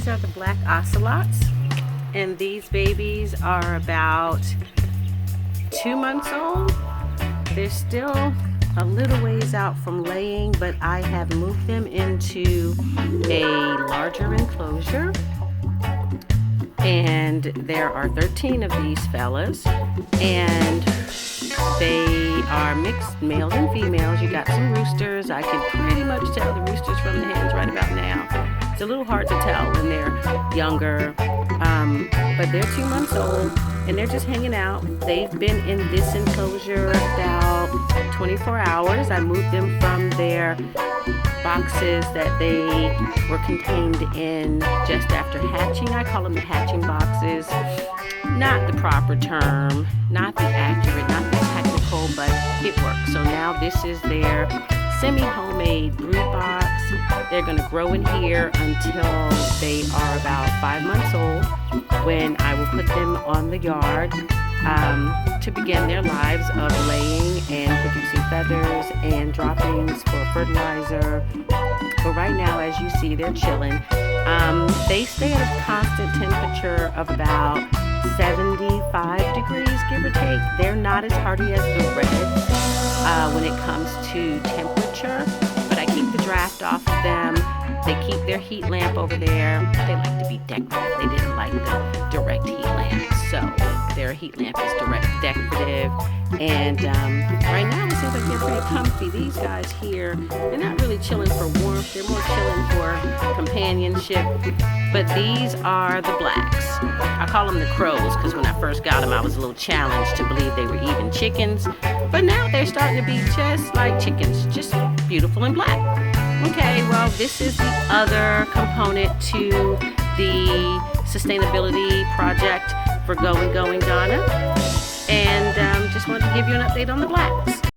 These are the black ocelots, and these babies are about 2 months old. They're still a little ways out from laying, but I have moved them into a larger enclosure. And there are 13 of these fellas, and they are mixed males and females. You got some roosters. I can pretty much tell the roosters from the hens right about now. It's a little hard to tell when they're younger, but they're 2 months old, and they're just hanging out. They've been in this enclosure about 24 hours. I moved them from their boxes that they were contained in just after hatching. I call them the hatching boxes. Not the proper term, not the accurate, not the technical, but it works. So now this is their semi-homemade brood box. They're going to grow in here until they are about 5 months old, when I will put them on the yard to begin their lives of laying and producing feathers and droppings for fertilizer. But right now, as you see, they're chilling. They stay at a constant temperature of about 75 degrees, give or take. They're not as hardy as the reds when it comes to temperature, but I keep the draft off of them. They keep their heat lamp over there. They like to be decorative. They didn't like the direct heat lamp, so their heat lamp is direct decorative. And right now it seems like they're pretty comfy. These guys here, they're not really chilling for warmth. They're more chilling for companionship. But these are the blacks. I call them the crows because when I first got them, I was a little challenged to believe they were even chickens. But now they're starting to be just like chickens, just beautiful and black. Okay, well, this is the other component to the sustainability project for Go and Go in Ghana. And just wanted to give you an update on the blacks.